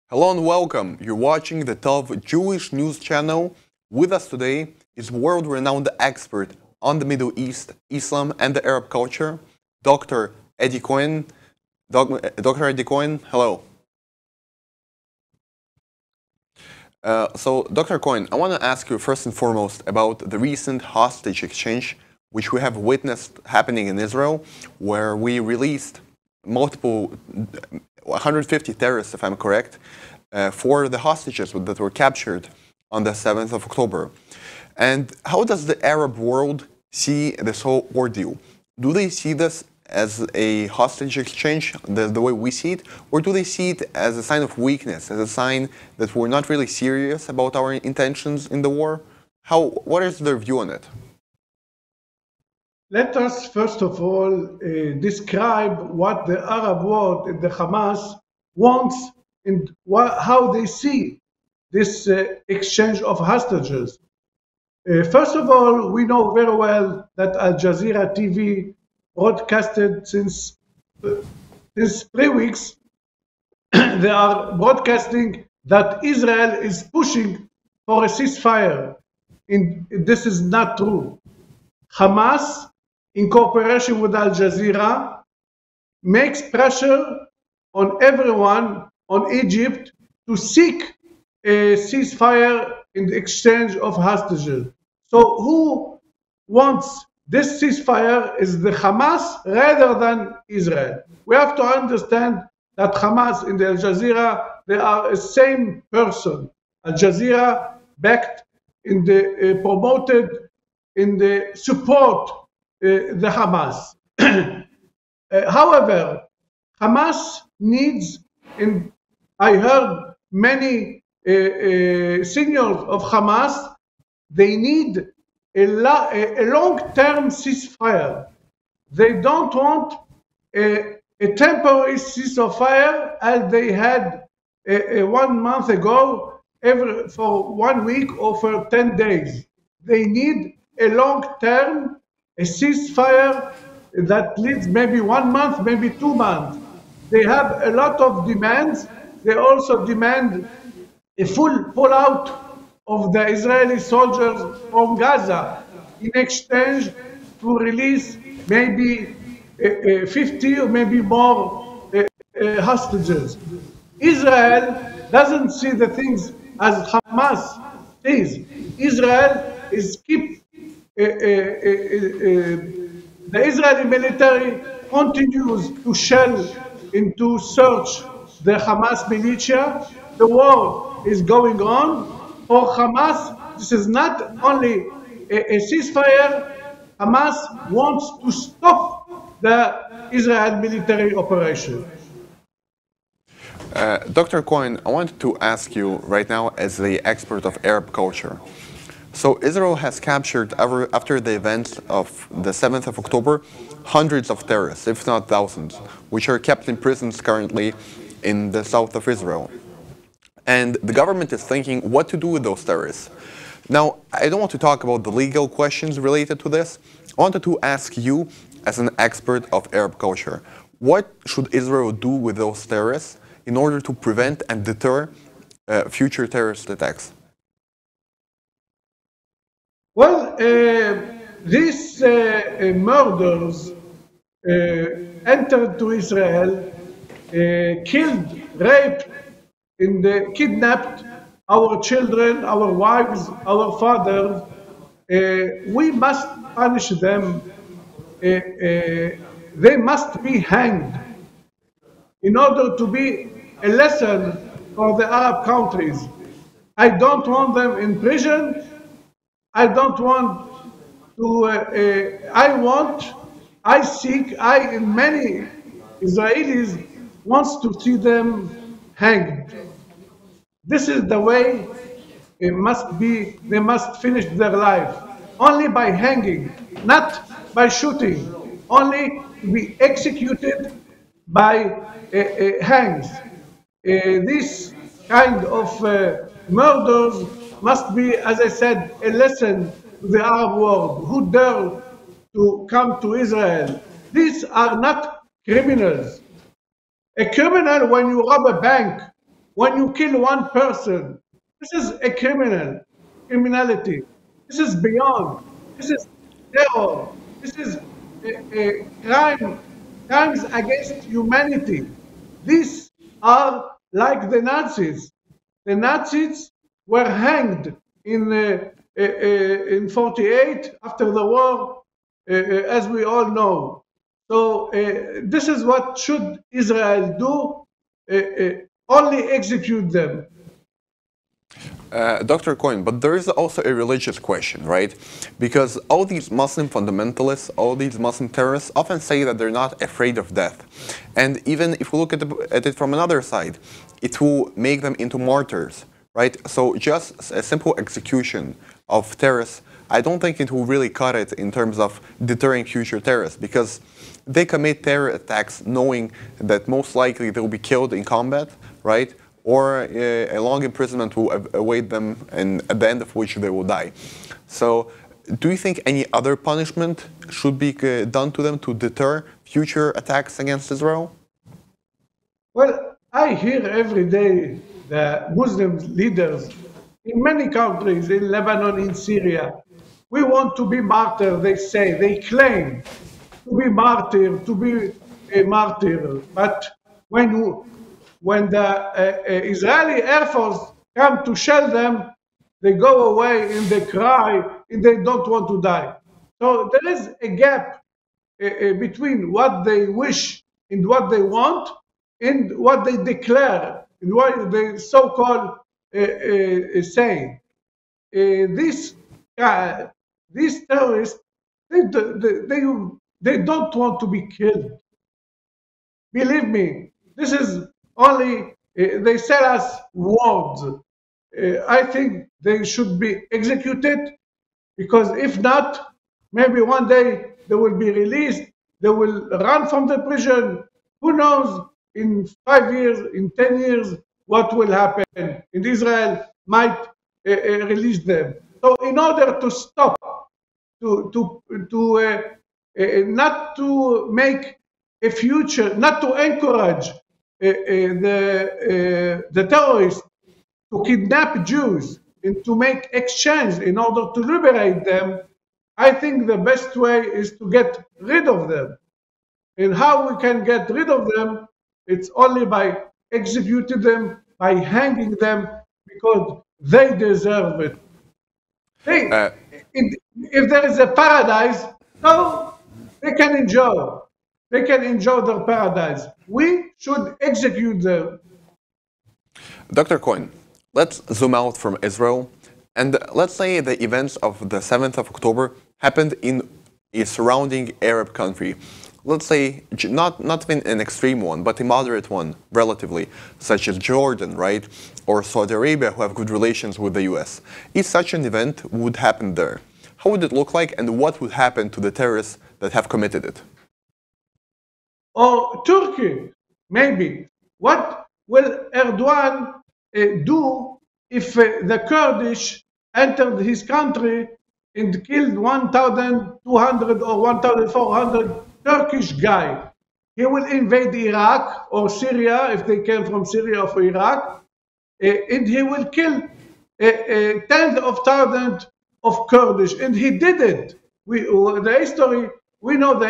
Hello and welcome. You're watching the top Jewish news channel. With us today is world-renowned expert on the Middle East, Islam, and the Arab culture, Dr. Edy Cohen. Dr. Edy Cohen, hello. Dr. Cohen, I want to ask you first and foremost about the recent hostage exchange which we have witnessed happening in Israel, where we released multiple 150 terrorists, if I'm correct, for the hostages that were captured on the 7th of October. And how does the Arab world see this whole ordeal? Do they see this as a hostage exchange, the way we see it, or do they see it as a sign of weakness, as a sign that we're not really serious about our intentions in the war? What is their view on it? Let us first of all describe what the Arab world and the Hamas wants and how they see this exchange of hostages. First of all, we know very well that Al Jazeera TV broadcasted since 3 weeks. They are broadcasting that Israel is pushing for a ceasefire. This is not true. Hamas, in cooperation with Al Jazeera, makes pressure on everyone, on Egypt, to seek a ceasefire in the exchange of hostages. So who wants this ceasefire is the Hamas rather than Israel. We have to understand that Hamas and Al Jazeera, they are the same person. Al Jazeera backed in the promoted in the support the Hamas. However, Hamas needs, and I heard many signals of Hamas, they need a long-term ceasefire. They don't want a temporary ceasefire as they had 1 month ago, for 1 week or for 10 days. They need a long-term ceasefire that leads maybe 1 month, maybe 2 months. They have a lot of demands. They also demand a full pullout of the Israeli soldiers from Gaza in exchange to release maybe 50 or maybe more hostages. Israel doesn't see the things as Hamas sees. Israel is the Israeli military continues to shell and to search the Hamas militia. The war is going on. For Hamas, this is not only a ceasefire. Hamas wants to stop the Israel military operation. Dr. Cohen, I wanted to ask you right now as the expert of Arab culture. So Israel has captured, after the events of the 7th of October, hundreds of terrorists, if not thousands, which are kept in prisons currently in the south of Israel. And the government is thinking what to do with those terrorists. Now, I don't want to talk about the legal questions related to this. I wanted to ask you, as an expert of Arab culture, what should Israel do with those terrorists in order to prevent and deter future terrorist attacks? Well, these murders entered to Israel, killed, raped, and kidnapped our children, our wives, our fathers. We must punish them. They must be hanged in order to be a lesson for the Arab countries. I don't want them in prison. I don't want to, and many Israelis wants to see them hanged. This is the way it must be. They must finish their life only by hanging, not by shooting, only to be executed by hangs. This kind of murders must be, as I said, a lesson to the Arab world who dare to come to Israel. These are not criminals. A criminal, when you rob a bank, when you kill one person, this is a criminality. This is beyond. This is terror. This is crimes against humanity. These are like the Nazis. The Nazis were hanged in 48 after the war, as we all know. So this is what should Israel do, only execute them. Dr. Cohen, but there is also a religious question, right? Because all these Muslim fundamentalists, all these Muslim terrorists often say that they're not afraid of death. And even if we look at it from another side, it will make them into martyrs, right? So just a simple execution of terrorists, I don't think it will really cut it in terms of deterring future terrorists, because they commit terror attacks knowing that most likely they will be killed in combat, right? Or a long imprisonment will await them, and at the end of which they will die. So do you think any other punishment should be done to them to deter future attacks against Israel? Well, I hear every day the Muslim leaders in many countries, in Lebanon, in Syria, we want to be martyr, they say, they claim to be martyr, to be a martyr. But when the Israeli Air Force come to shell them, they go away and they cry and they don't want to die. So there is a gap between what they wish and what they want and what they declare and what they so-called say. These terrorists, they don't want to be killed. Believe me, this is only, they sell us words. I think they should be executed, because if not, maybe one day they will be released, they will run from the prison. Who knows, in 5 years, in 10 years, what will happen? And Israel might release them. So in order to stop, not to make a future, not to encourage the terrorists to kidnap Jews and to make exchange in order to liberate them, I think the best way is to get rid of them. And how we can get rid of them? It's only by executing them, by hanging them, because they deserve it. If there is a paradise, so they can enjoy. They can enjoy their paradise. We should execute them. Dr. Cohen, let's zoom out from Israel, and let's say the events of the 7th of October happened in a surrounding Arab country. Let's say not even an extreme one, but a moderate one, relatively, such as Jordan, right? Or Saudi Arabia, who have good relations with the US. If such an event would happen there, how would it look like, and what would happen to the terrorists that have committed it? Or Turkey, maybe. What will Erdogan do if the Kurdish entered his country and killed 1,200 or 1,400 Turkish guys? He will invade Iraq or Syria, if they came from Syria or Iraq, and he will kill tens of thousands of Kurdish. And he did it. We know the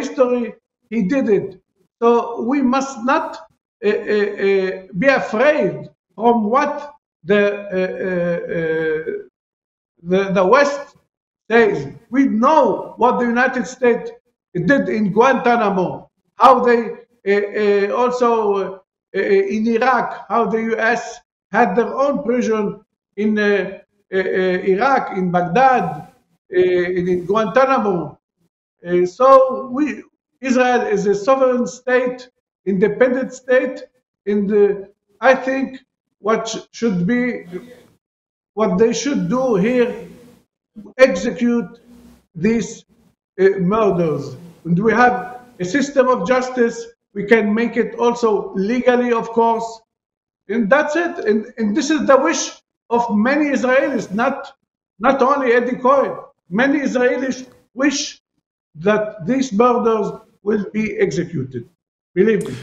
history, he did it. So we must not be afraid from what the West says. We know what the United States did in Guantanamo, how they also in Iraq, how the US had their own prison in Iraq, in Baghdad, in Guantanamo. So Israel is a sovereign state, independent state, and I think what they should do here, execute these murders. And we have a system of justice. We can make it also legally, of course, and that's it. And this is the wish of many Israelis, not only Edy Cohen. Many Israelis wish that these murders will be executed. Believe me.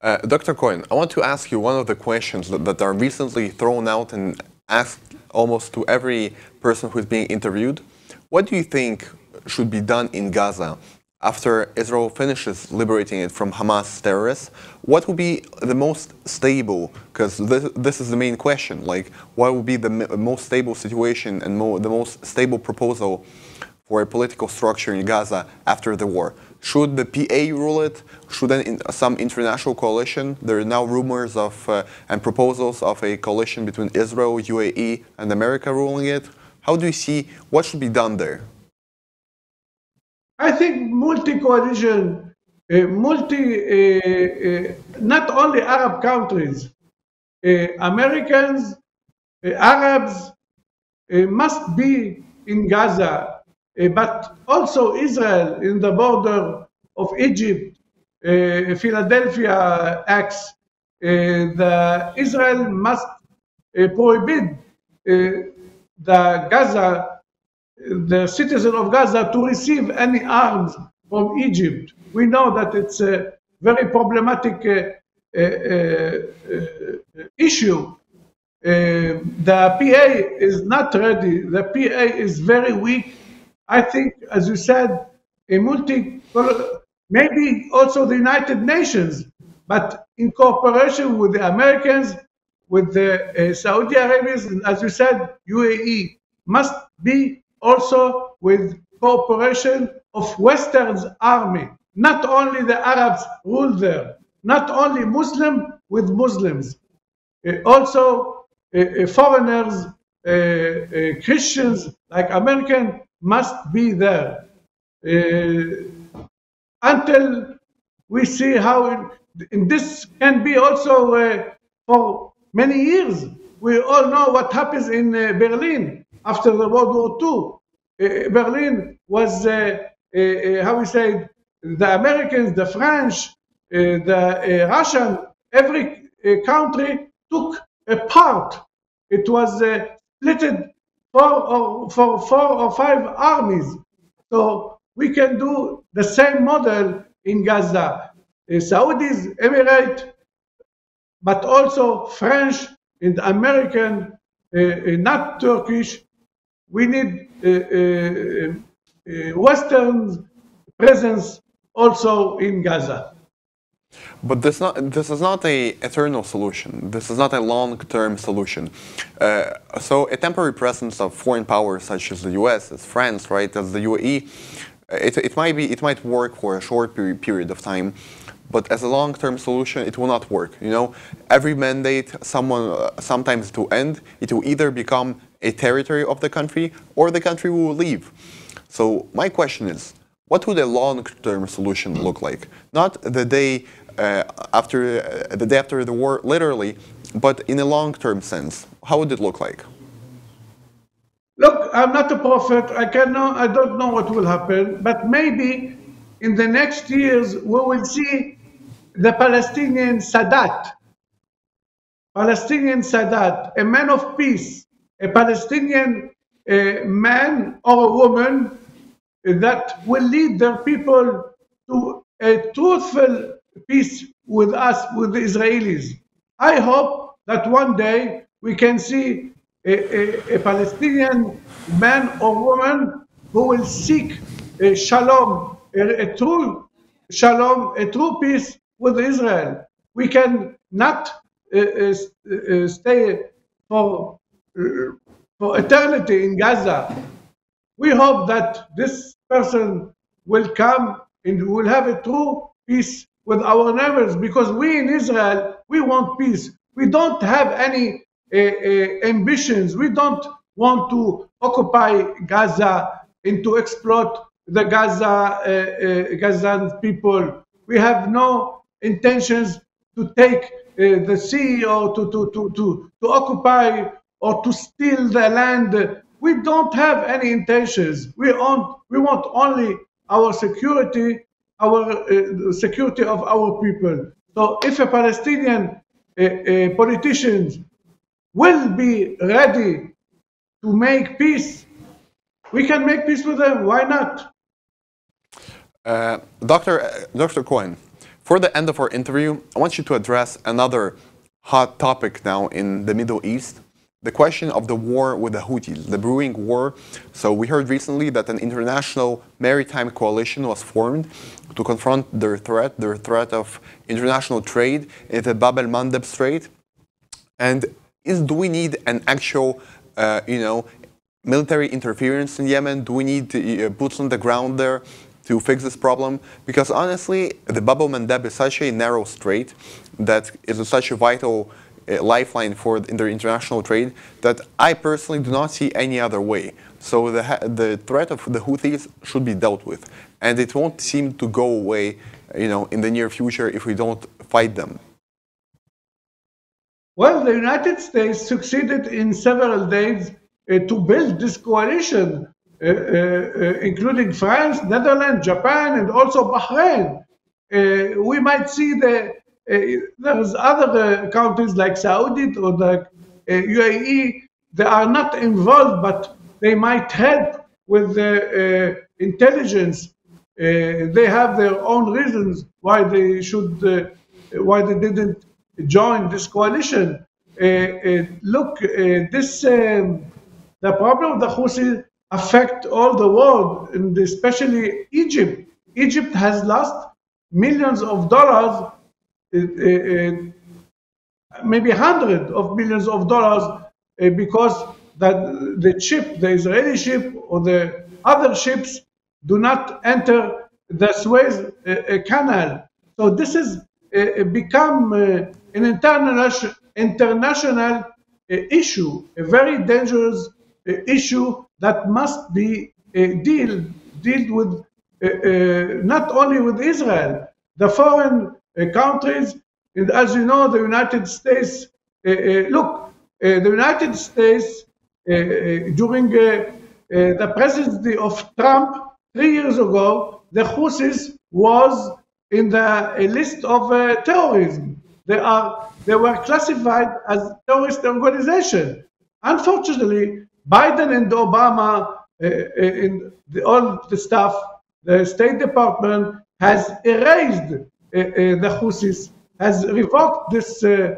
Dr. Cohen, I want to ask you one of the questions that are recently thrown out and asked almost to every person who's being interviewed. What do you think should be done in Gaza after Israel finishes liberating it from Hamas terrorists? What will be the most stable, because this is the main question, like what will be the most stable situation and the most stable proposal for a political structure in Gaza after the war? Should the PA rule it? Should some international coalition? There are now rumors of and proposals of a coalition between Israel, UAE, and America ruling it. How do you see what should be done there? I think multi-coalition, not only Arab countries, Americans, Arabs must be in Gaza, but also Israel in the border of Egypt, Philadelphia Acts. Israel must prohibit the citizens of Gaza to receive any arms from Egypt. We know that it's a very problematic issue. The PA is not ready. The PA is very weak. I think, as you said, maybe also the United Nations, but in cooperation with the Americans, with the Saudi Arabians, and as you said, UAE, must be also with cooperation of Western's army. Not only the Arabs rule there, not only Muslim with Muslims, also foreigners, Christians like American must be there. Until we see how this can be also for many years. We all know what happens in Berlin after the World War II. Berlin was, how we say, the Americans, the French, the Russian, every country took a part. It was split for 4 or 5 armies. So we can do the same model in Gaza. Saudis, Emirates, but also French and American, not Turkish. We need Western presence also in Gaza. But this is not an eternal solution. This is not a long-term solution. So a temporary presence of foreign powers such as the U.S., as France, right, as the UAE, it might work for a short period of time, but as a long-term solution, it will not work. You know, every mandate sometimes to end, it will either become a territory of the country or the country will leave. So my question is, what would a long-term solution look like? Not the day after the war, literally, but in a long-term sense. How would it look like? Look, I'm not a prophet. I don't know what will happen, but maybe in the next years we will see the Palestinian Sadat, a man of peace, a Palestinian man or a woman that will lead their people to a truthful peace with us, with the Israelis. I hope that one day we can see a Palestinian man or woman who will seek a shalom, a true shalom, a true peace with Israel. We can not stay for eternity in Gaza. We hope that this person will come and will have a true peace with our neighbors, because we in Israel, we want peace. We don't have any ambitions. We don't want to occupy Gaza and to exploit the Gazan people. We have no intentions to take the sea or to occupy or to steal the land. We don't have any intentions. We want only our security, security of our people. So if a Palestinian politicians will be ready to make peace, we can make peace with them. Why not? Dr. Cohen, For the end of our interview, I want you to address another hot topic now in the Middle East, the question of the war with the Houthis, the brewing war. So we heard recently that an international maritime coalition was formed to confront their threat of international trade in the Bab el-Mandeb Strait. And do we need an actual, military interference in Yemen? Do we need boots on the ground there to fix this problem? Because honestly, the Bab el-Mandeb is such a narrow strait that is such a vital lifeline for international trade that I personally do not see any other way. So the threat of the Houthis should be dealt with, and it won't seem to go away, in the near future if we don't fight them. Well, the United States succeeded in several days to build this coalition, including France, Netherlands, Japan, and also Bahrain. We might see there's other countries like Saudi or like UAE. They are not involved, but they might help with intelligence. They have their own reasons why they didn't join this coalition. Look, the problem of the Houthis affect all the world, and especially Egypt. Egypt has lost millions of dollars, maybe hundreds of millions of dollars, because the Israeli ship or the other ships do not enter the Suez Canal. So this has become an international issue, a very dangerous issue that must be dealt with not only with Israel, the foreign countries, and as you know, the United States. The United States during the presidency of Trump 3 years ago, the Houthis was in the list of terrorism. They were classified as terrorist organization. Unfortunately, Biden and Obama, all the staff, the State Department has erased the Houthis, has revoked this. They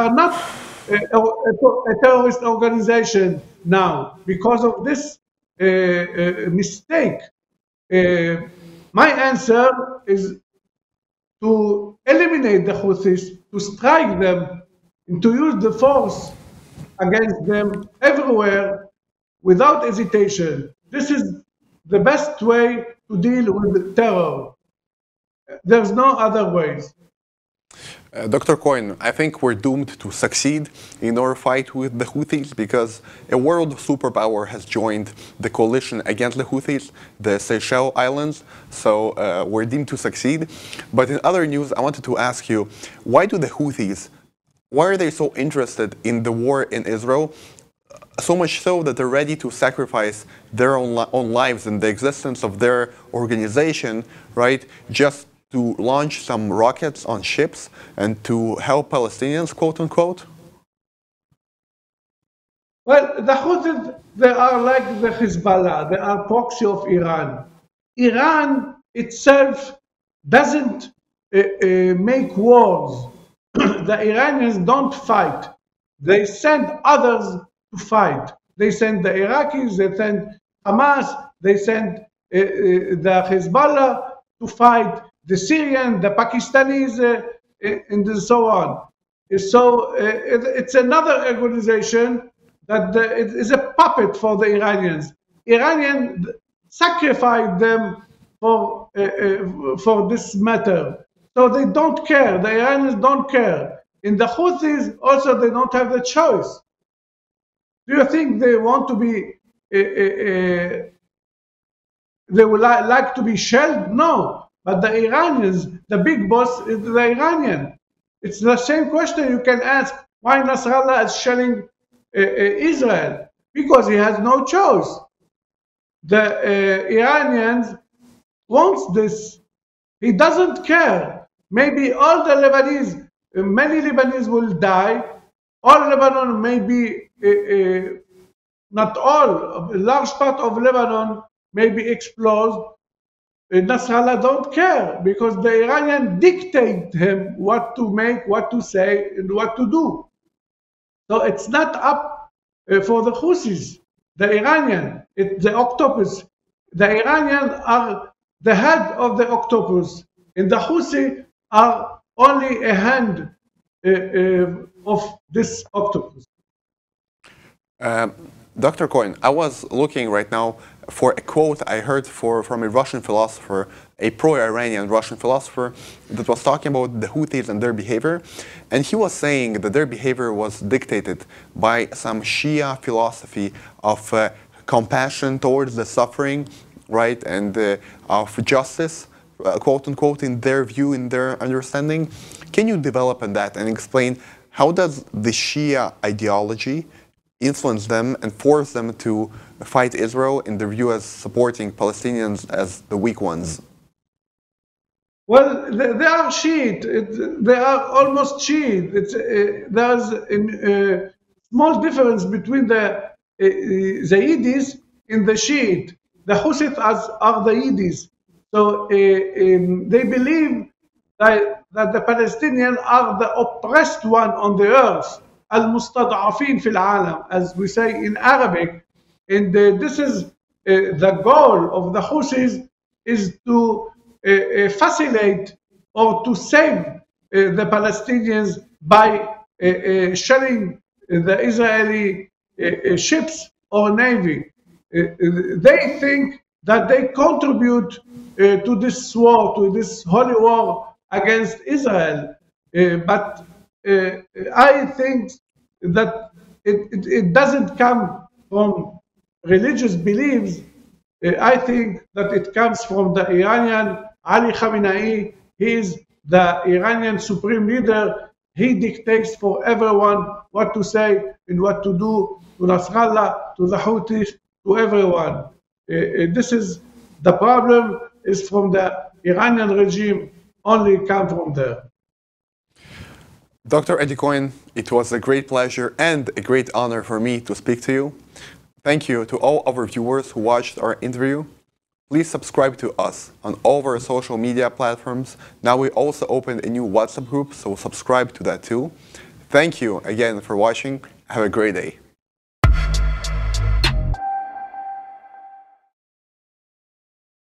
are not a terrorist organization now because of this mistake. My answer is to eliminate the Houthis, to strike them, and to use the force against them everywhere without hesitation. This is the best way to deal with terror. There's no other ways. Dr. Cohen, I think we're doomed to succeed in our fight with the Houthis because a world superpower has joined the coalition against the Houthis, the Seychelles Islands, so we're deemed to succeed. But in other news, I wanted to ask you, why are they so interested in the war in Israel, so much so that they're ready to sacrifice their own lives and the existence of their organization, right, just to launch some rockets on ships and to help Palestinians, quote unquote? Well, the Houthis, they are like the Hezbollah. They are proxy of Iran. Iran itself doesn't make wars. The Iranians don't fight. They send others to fight. They send the Iraqis, they send Hamas, they send the Hezbollah to fight, the Syrian, the Pakistanis, and so on. So it's another organization that it is a puppet for the Iranians. Iranians sacrificed them for this matter. So they don't care. The Iranians don't care. In the Houthis, also, they don't have the choice. Do you think they want to be, they would like to be shelled? No. But the Iranians, the big boss is the Iranian. It's the same question you can ask why Nasrallah is shelling Israel. Because he has no choice. The Iranians wants this. He doesn't care. Maybe all the Lebanese, many Lebanese will die. All Lebanon may be, not all, a large part of Lebanon may be exploded. Nasrallah don't care because the Iranian dictate him what to make, what to say, and what to do. So it's not up for the Houthis, the Iranian, the octopus. The Iranian are the head of the octopus, and the Houthi are only a hand of this octopus. Dr. Cohen, I was looking right now for a quote I heard from a Russian philosopher, a pro-Iranian Russian philosopher, that was talking about the Houthis and their behavior. And he was saying that their behavior was dictated by some Shia philosophy of compassion towards the suffering, right, and of justice, quote unquote, in their view, in their understanding. Can you develop on that and explain how does the Shia ideology influence them and force them to fight Israel in their view as supporting Palestinians as the weak ones? Well, they are Shiite. They are almost Shiite. There's a small difference between the Edys and the Shiite. The Houthis are the Edys. So they believe that the Palestinians are the oppressed one on the earth. المستضعفين في العالم, as we say in Arabic, and this is the goal of the Houthis is to facilitate or to save the Palestinians by shelling the Israeli ships or navy. They think that they contribute to this war, to this holy war against Israel, but I think that it doesn't come from religious beliefs. I think that it comes from the Iranian Ali Khamenei. He is the Iranian supreme leader. He dictates for everyone what to say and what to do, to Nasrallah, to the Houthis, to everyone. This is the problem is from the Iranian regime, only come from there. Dr. Edy Cohen, it was a great pleasure and a great honor for me to speak to you. Thank you to all our viewers who watched our interview. Please subscribe to us on all of our social media platforms. Now we also opened a new WhatsApp group, so subscribe to that too. Thank you again for watching. Have a great day.